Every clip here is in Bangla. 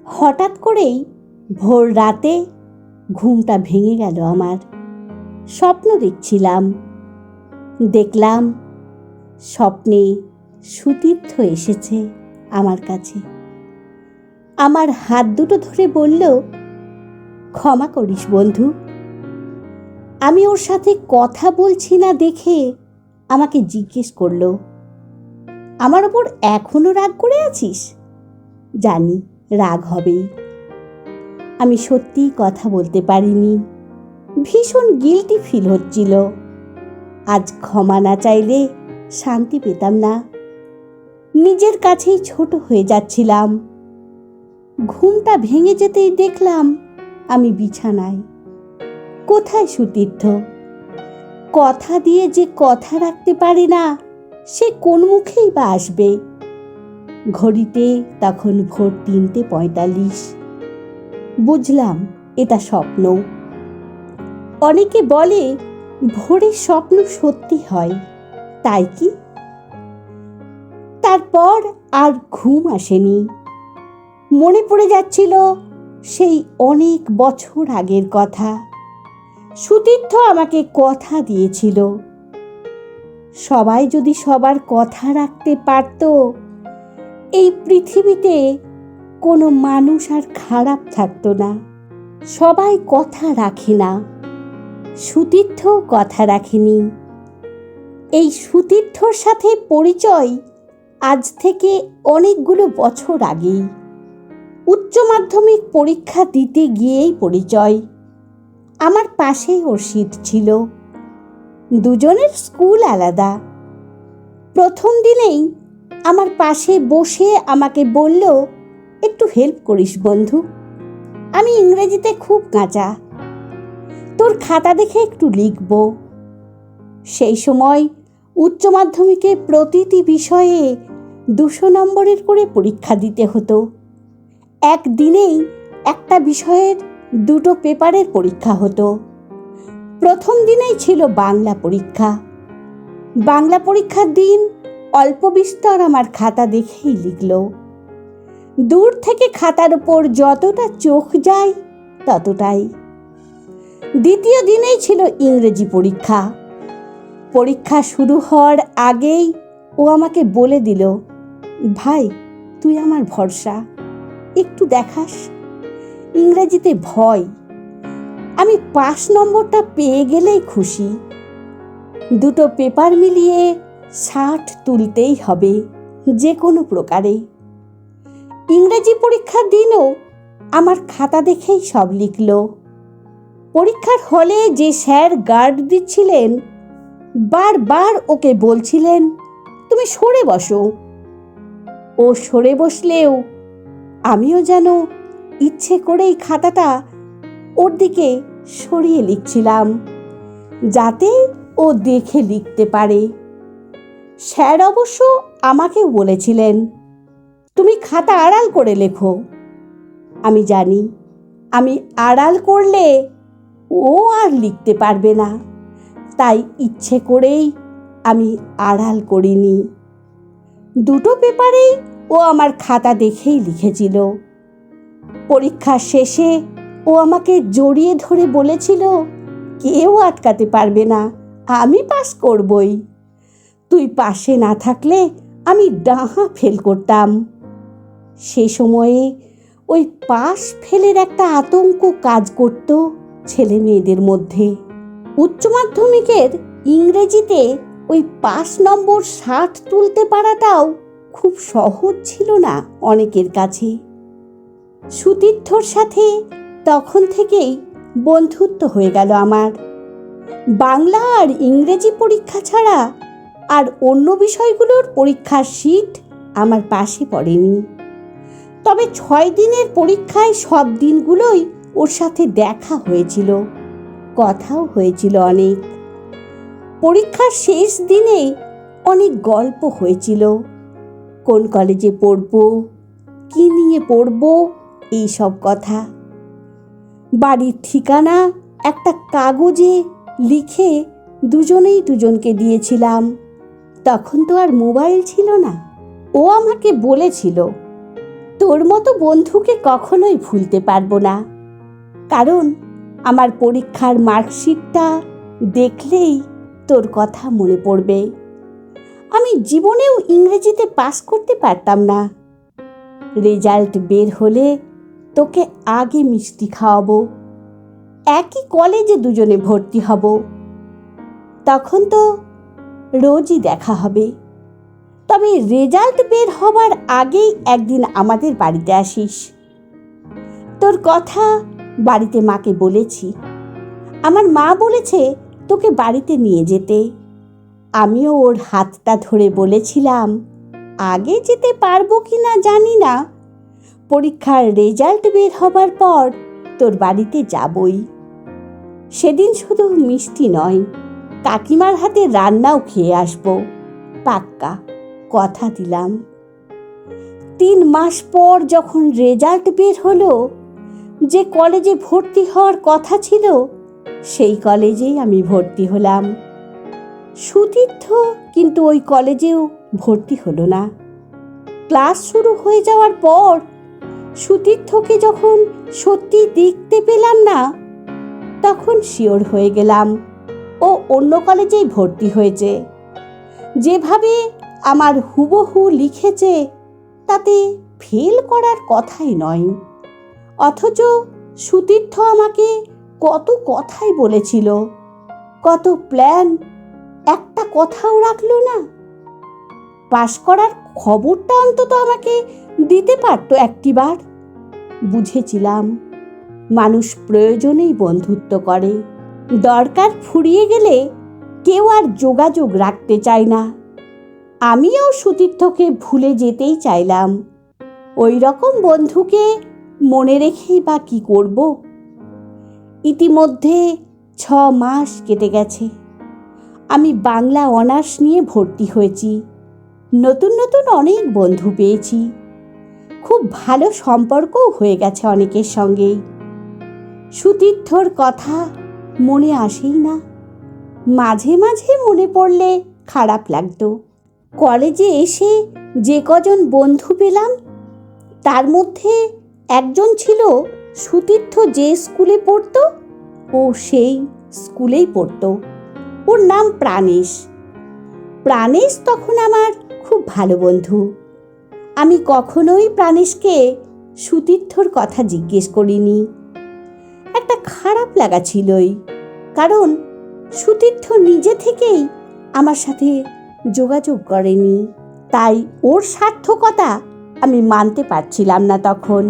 হঠাৎ করেই ভোর রাতে ঘুমটা ভেঙে গেল আমার। স্বপ্ন দেখছিলাম। দেখলাম স্বপ্নে সুতীর্থ এসেছে আমার কাছে। আমার হাত দুটো ধরে বলল, ক্ষমা করিস বন্ধু। আমি ওর সাথে কথা বলছি না দেখে আমাকে জিজ্ঞেস করলো, আমার ওপর এখনো রাগ করে আছিস? জানি রাগ হবেই। আমি সত্যিই কথা বলতে পারিনি। ভীষণ গিল্টি ফিল হচ্ছিল। আজ ক্ষমা না চাইলে শান্তি পেতাম না। নিজের কাছেই ছোট হয়ে যাচ্ছিলাম। ঘুমটা ভেঙে যেতেই দেখলাম আমি বিছানায়। কোথায় সুতীর্থ? কথা দিয়ে যে কথা রাখতে পারে না, সে কোন মুখেই বা আসবে? ঘড়িতে তখন ভোর ৩:৪৫। বুঝলাম এটা স্বপ্ন। অনেকে বলে ভোরের স্বপ্ন সত্যি হয়, তাই কি? তারপর আর ঘুম আসেনি। মনে পড়ে যাচ্ছিল সেই অনেক বছর আগের কথা। সুতীর্থ আমাকে কথা দিয়েছিল, সবাই যদি সবার কথা রাখতে পারত, এই পৃথিবীতে কোনো মানুষ আর খারাপ থাকতো না। সবাই কথা রাখে না, সুতীর্থও কথা রাখেনি। এই সুতীর্থর সাথে পরিচয় আজ থেকে অনেকগুলো বছর আগেই। উচ্চ মাধ্যমিক পরীক্ষা দিতে গিয়েই পরিচয়। আমার পাশেই ওর সিট ছিল। দুজনের স্কুল আলাদা। প্রথম দিনেই আমার পাশে বসে আমাকে বলল, একটু হেল্প করিস বন্ধু, আমি ইংরেজিতে খুব কাঁচা, তোর খাতা দেখে একটু লিখব। সেই সময় উচ্চ মাধ্যমিকে প্রতিটি বিষয়ে 200 নম্বরের করে পরীক্ষা দিতে হতো। একদিনেই একটা বিষয়ের 2টো পেপারের পরীক্ষা হতো। প্রথম দিনেই ছিল বাংলা পরীক্ষা। বাংলা পরীক্ষার দিন অল্প বিস্তর আমার খাতা দেখেই লিখল। দূর থেকে খাতার উপর যতটা চোখ যায় ততটাই। দ্বিতীয় দিনেই ছিল ইংরেজি পরীক্ষা। পরীক্ষা শুরু হওয়ার আগেই ও আমাকে বলে দিল, ভাই তুই আমার ভরসা, একটু দেখাস, ইংরেজিতে ভয়, আমি 5 নম্বরটা পেয়ে গেলেই খুশি। 2টো পেপার মিলিয়ে 60 তুলতেই হবে যে কোনো প্রকারে। ইংরেজি পরীক্ষার দিনও আমার খাতা দেখেই সব লিখল। পরীক্ষার হলে যে স্যার গার্ড দিচ্ছিলেন, বারবার ওকে বলছিলেন, তুমি সরে বসো। ও সরে বসলেও আমিও যেন ইচ্ছে করেই খাতাটা ওর দিকে সরিয়ে লিখছিলাম, যাতে ও দেখে লিখতে পারে। স্যার অবশ্য আমাকেও বলেছিলেন, তুমি খাতা আড়াল করে লেখো। আমি জানি আমি আড়াল করলে ও আর লিখতে পারবে না, তাই ইচ্ছে করেই আমি আড়াল করিনি। 2টো পেপারেই ও আমার খাতা দেখেই লিখেছিল। পরীক্ষা শেষে ও আমাকে জড়িয়ে ধরে বলেছিল, কেউ আটকাতে পারবে না, আমি পাস করবই। তুই পাশে না থাকলে আমি ডাহা ফেল করতাম। সে সময়ে ওই পাস ফেলের একটা আতঙ্ক কাজ করত ছেলে মেয়েদের মধ্যে। উচ্চ মাধ্যমিকের ইংরেজিতে ওই 5 নম্বর 60 তুলতে পারাটাও খুব সহজ ছিল না অনেকের কাছে। সুতীর্থর সাথে তখন থেকেই বন্ধুত্ব হয়ে গেল আমার। বাংলা আর ইংরেজি পরীক্ষা ছাড়া আর অন্য বিষয়গুলোর পরীক্ষার সিট আমার পাশে পড়েনি। তবে 6 দিনের পরীক্ষায় সব দিনগুলোই ওর সাথে দেখা হয়েছিল, কথাও হয়েছিল অনেক। পরীক্ষার শেষ দিনে অনেক গল্প হয়েছিল, কোন কলেজে পড়ব, কি নিয়ে পড়ব, এই সব কথা। বাড়ির ঠিকানা একটা কাগজে লিখে দুজনেই দুজনকে দিয়েছিলাম। তখন তো আর মোবাইল ছিল না। ও আমাকে বলেছিল, তোর মতো বন্ধুকে কখনোই ভুলতে পারবো না, কারণ আমার পরীক্ষার মার্কশিটটা দেখলেই তোর কথা মনে পড়বে। আমি জীবনেও ইংরেজিতে পাস করতে পারতাম না। রেজাল্ট বের হলে তোকে আগে মিষ্টি খাওয়াবো, একই কলেজে দুজনে ভর্তি হব। তখন তো রোজই দেখা হবে। তবে রেজাল্ট বের হবার আগেই একদিন আমাদের বাড়িতে আসিস। তোর কথা বাড়িতে মাকে বলেছি। আমার মা বলেছে তোকে বাড়িতে নিয়ে যেতে। আমিও ওর হাতটা ধরে বলেছিলাম, আগে যেতে পারবো কি না জানি না, পরীক্ষার রেজাল্ট বের হবার পর তোর বাড়িতে যাবই। সেদিন শুধু মিষ্টি নয়, কাকিমার হাতে রান্নাও খেয়ে আসবো, পাক্কা, কথা দিলাম। 3 মাস পর যখন রেজাল্ট বের হলো, যে কলেজে ভর্তি হওয়ার কথা ছিল সেই কলেজেই আমি ভর্তি হলাম। সুতীর্থ কিন্তু ওই কলেজেও ভর্তি হলো না। ক্লাস শুরু হয়ে যাওয়ার পর সুতীর্থকে যখন সত্যি দেখতে পেলাম না, তখন শিওর হয়ে গেলাম ও অন্য কলেজেই ভর্তি হয়েছে। যেভাবে আমার হুবহু লিখেছে তাতে ফেল করার কথাই নয়। অথচ সুতীর্থ আমাকে কত কথাই বলেছিল, কত প্ল্যান, একটা কথাও রাখলো না। পাশ করার খবরটা অন্তত আমাকে দিতে পারতো একটিবার। বুঝেছিলাম মানুষ প্রয়োজনেই বন্ধুত্ব করে, দরকার ফুরিয়ে গেলে কেউ আর যোগাযোগ রাখতে চায় না। আমিও সুতীর্থকে ভুলে যেতেই চাইলাম। ওই রকম বন্ধুকে মনে রেখেই বা কি করব। ইতিমধ্যে 6 মাস কেটে গেছে। আমি বাংলা অনার্স নিয়ে ভর্তি হয়েছি। নতুন নতুন অনেক বন্ধু পেয়েছি। খুব ভালো সম্পর্কও হয়ে গেছে অনেকের সঙ্গেই। সুতীর্থর কথা মনে আসেই না। মাঝে মাঝে মনে পড়লে খারাপ লাগতো। কলেজে এসে যে কজন বন্ধু পেলাম তার মধ্যে একজন ছিল সুতীর্থ যে স্কুলে পড়তো ও সেই স্কুলেই পড়তো। ওর নাম প্রাণেশ। প্রাণেশ তখন আমার খুব ভালো বন্ধু। আমি কখনোই প্রাণেশকে সুতীর্থর কথা জিজ্ঞেস করিনি। একটা খারাপ লাগা ছিলই, কারণ সুতীর্থ নিজে থেকেই আমার সাথে যোগাযোগ করেনি। তাই ওর সার্থকতা আমি মানতে পারছিলাম না তখন।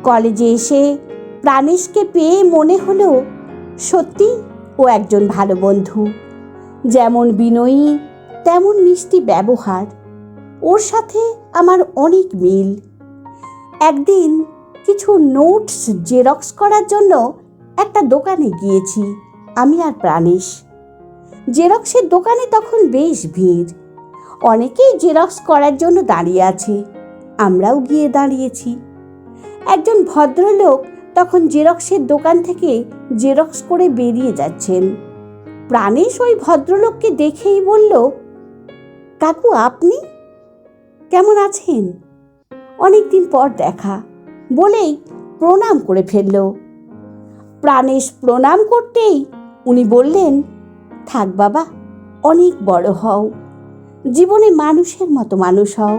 কলেজে এসে প্রাণেশকে পেয়ে মনে হলো সত্যি ও একজন ভালো বন্ধু। যেমন বিনয়ী তেমন মিষ্টি ব্যবহার। ওর সাথে আমার অনেক মিল। একদিন কিছু নোটস জেরক্স করার জন্য একটা দোকানে গিয়েছি আমি আর প্রাণেশ। জেরক্সের দোকানে তখন বেশ ভিড়। অনেকেই জেরক্স করার জন্য দাঁড়িয়ে আছে, আমরাও গিয়ে দাঁড়িয়েছি। একজন ভদ্রলোক তখন জেরক্সের দোকান থেকে জেরক্স করে বেরিয়ে যাচ্ছেন। প্রাণেশ ওই ভদ্রলোককে দেখেই বলল, কাকু আপনি কেমন আছেন? অনেক দিন পর দেখা, বলেই প্রণাম করে ফেলল। প্রাণেশ প্রণাম করতেই উনি বললেন, থাক বাবা, অনেক বড় হও, জীবনে মানুষের মতো মানুষ হও।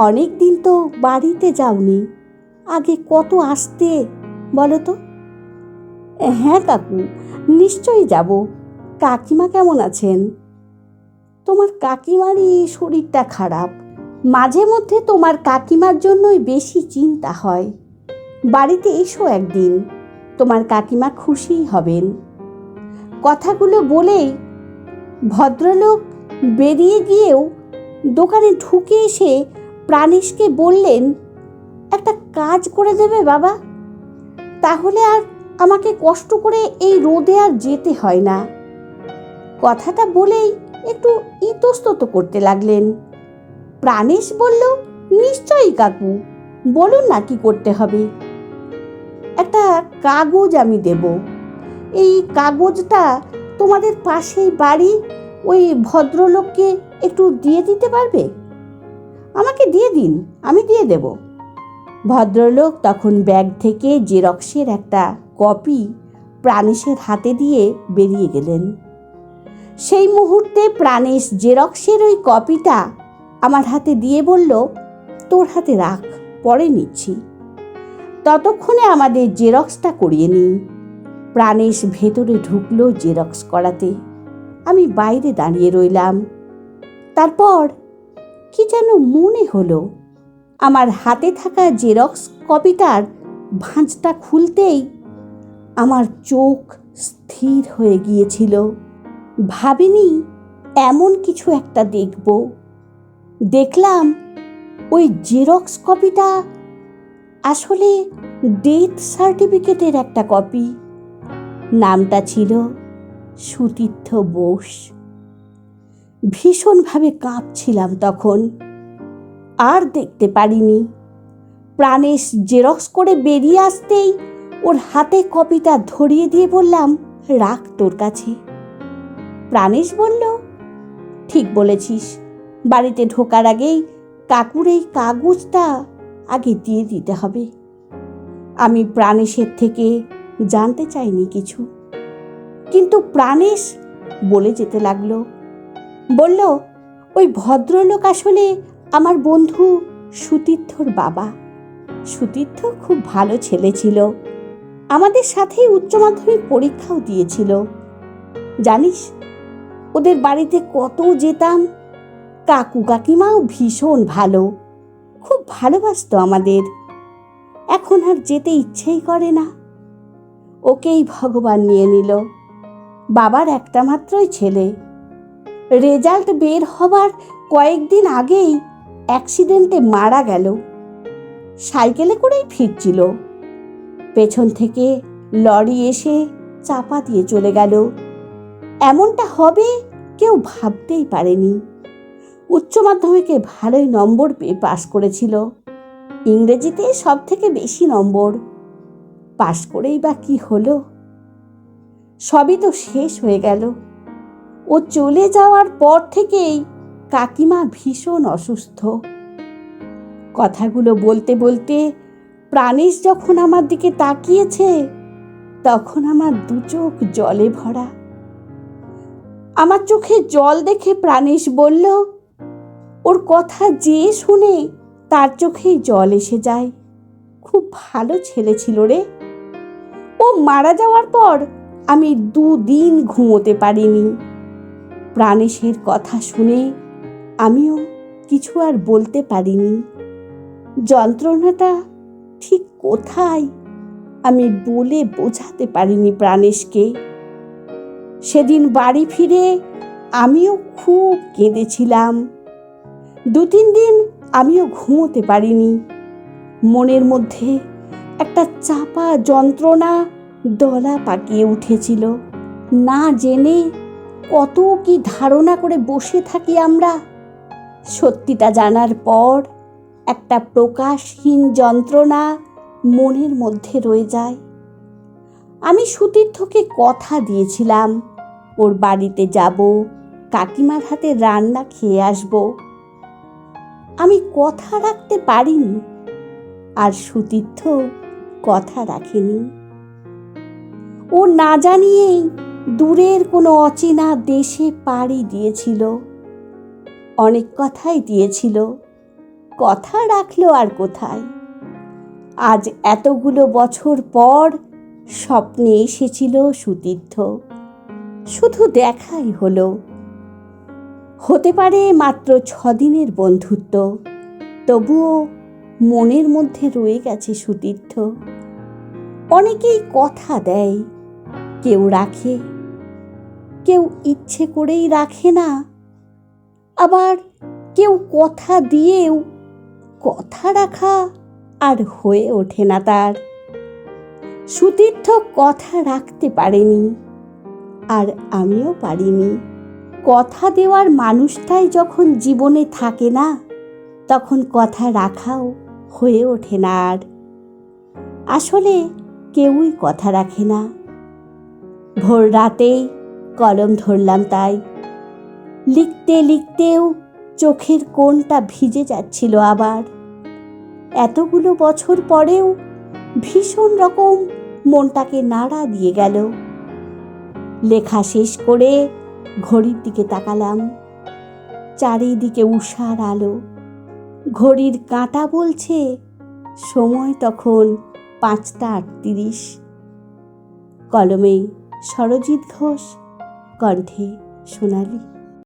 অনেক দিন তো বাড়িতে যাওনি, আগে কত আসতে বলো তো? হ্যাঁ কাকু, নিশ্চয়ই যাব। কাকিমা কেমন আছেন? তোমার কাকিমারই শরীরটা খারাপ, মাঝে মধ্যে তোমার কাকিমার জন্যই বেশি চিন্তা হয়। বাড়িতে এসো একদিন, তোমার কাকিমা খুশিই হবেন। কথাগুলো বলেই ভদ্রলোক বেরিয়ে গিয়েও দোকানে ঢুকে এসে প্রাণেশকে বললেন, একটা কাজ করে দেবে বাবা, তাহলে আর আমাকে কষ্ট করে এই রোদে আর যেতে হয় না। কথাটা বলেই একটু ইতস্তত করতে লাগলেন। প্রাণেশ বলল, নিশ্চয়ই কাকু, বলুন না কি করতে হবে। একটা কাগজ আমি দেব, এই কাগজটা তোমাদের পাশেই বাড়ি ওই ভদ্রলোককে একটু দিয়ে দিতে পারবে? আমাকে দিয়ে দিন, আমি দিয়ে দেব। ভদ্রলোক তখন ব্যাগ থেকে জেরক্সের একটা কপি প্রাণেশের হাতে দিয়ে বেরিয়ে গেলেন। সেই মুহূর্তে প্রাণেশ জেরক্সের ওই কপিটা আমার হাতে দিয়ে বলল, তোর হাতে রাখ, পরে নিচ্ছি। ততক্ষণে আমাদের জেরক্সটা করিয়ে নিই। প্রাণেশ ভেতরে ঢুকলো জেরক্স করাতে। আমি বাইরে দাঁড়িয়ে রইলাম। তারপর কি যেন মনে হলো, আমার হাতে থাকা জেরক্স কপিটার ভাঁজটা খুলতেই আমার চোখ স্থির হয়ে গিয়েছিল। ভাবিনি এমন কিছু একটা দেখব। দেখলাম ওই জেরক্স কপিটা আসলে ডেথ সার্টিফিকেটের একটা কপি। নামটা ছিল সুতীর্থ বোস। ভীষণভাবে কাঁপছিলাম তখন। আর দেখতে পারিনি। প্রাণেশ জেরক্স করে বেরিয়ে আসতেই ওর হাতে কপিটা ধরিয়ে দিয়ে বললাম, রাখ তোর কাছে। প্রাণেশ বলল, ঠিক বলেছিস, বাড়িতে ঢোকার আগেই কাকুর এই কাগজটা আগে দিয়ে দিতে হবে। আমি প্রাণেশের থেকে জানতে চাইনি কিছু, কিন্তু প্রাণেশ বলে যেতে লাগলো। বলল, ওই ভদ্রলোক আসলে আমার বন্ধু সুতীর্থর বাবা। সুতীর্থ খুব ভালো ছেলে ছিল, আমাদের সাথেই উচ্চ মাধ্যমিক পরীক্ষাও দিয়েছিল। জানিস, ওদের বাড়িতে কত যেতাম। কাকু কাকিমাও ভীষণ ভালো, খুব ভালোবাসতো আমাদের। এখন আর যেতে ইচ্ছেই করে না। ওকেই ভগবান নিয়ে নিল। বাবার একটা মাত্রই ছেলে। রেজাল্ট বের হবার কয়েকদিন আগেই অ্যাক্সিডেন্টে মারা গেল। সাইকেলে করেই ফিরছিল, পেছন থেকে লরি এসে চাপা দিয়ে চলে গেল। এমনটা হবে কেউ ভাবতেই পারেনি। উচ্চ মাধ্যমিকে ভালোই নম্বর পেয়ে পাশ করেছিল, ইংরেজিতে সব থেকে বেশি নম্বর। পাশ করেই বা কি হলো? সবই তো শেষ হয়ে গেল। ও চলে যাওয়ার পর থেকেই কাকিমা ভীষণ অসুস্থ। কথাগুলো বলতে বলতে প্রাণেশ যখন আমার দিকে তাকিয়েছে, তখন আমার দু চোখ জলে ভরা। আমার চোখে জল দেখে প্রাণেশ বলল, ওর কথা যে শুনে তার চোখেই জল এসে যায়। খুব ভালো ছেলে ছিল রে। ও মারা যাওয়ার পর আমি 2 দিন ঘুমোতে পারিনি। প্রাণেশের কথা শুনে আমিও কিছু আর বলতে পারিনি। যন্ত্রণাটা ঠিক কোথায় আমি বলে বোঝাতে পারিনি প্রাণেশকে। সেদিন বাড়ি ফিরে আমিও খুব কেঁদেছিলাম। 2-3 দিন আমিও ঘুমোতে পারিনি। মনের মধ্যে একটা চাপা যন্ত্রণা দলা পাকিয়ে উঠেছিল। না জেনে কত কি ধারণা করে বসে থাকি আমরা। সত্যিটা জানার পর একটা প্রকাশহীন যন্ত্রণা মনের মধ্যে রয়ে যায়। আমি সুতীর্থকে কথা দিয়েছিলাম, ওর বাড়িতে যাব, কাকিমার হাতে রান্না খেয়ে আসব। আমি কথা রাখতে পারিনি, আর সুতীর্থ কথা রাখেনি। ও না জানিয়েই দূরের কোনো অচেনা দেশে পাড়ি দিয়েছিল। অনেক কথাই দিয়েছিল, কথা রাখলো আর কোথায়। আজ এতগুলো বছর পর স্বপ্নে এসেছিল সুতীর্থ, শুধু দেখাই হলো। হতে পারে মাত্র 6 দিনের বন্ধুত্ব, তবুও মনের মধ্যে রয়ে গেছে সুতীর্থ। অনেকেই কথা দেয়, কেউ রাখে, কেউ ইচ্ছে করেই রাখে না। আবার কেউ কথা দিয়েও কথা রাখা আর হয়ে ওঠে না তার। সুতীর্থ কথা রাখতে পারেনি, আর আমিও পারিনি। কথা দেওয়ার মানুষটাই যখন জীবনে থাকে না, তখন কথা রাখাও হয়ে ওঠে না আর। আসলে কেউই কথা রাখে না। ভোর রাতেই কলম ধরলাম, তাই লিখতে লিখতেও চোখের কোণটা ভিজে যাচ্ছিল আবার। এতগুলো বছর পরেও ভীষণ রকম মনটাকে নাড়া দিয়ে গেল। লেখা শেষ করে ঘড়ির দিকে তাকালাম। চারিদিকে উষার আলো, ঘড়ির কাঁটা বলছে সময় তখন 5টা 38। কলমে সরজিৎ ঘোষ, কণ্ঠে সোনালী।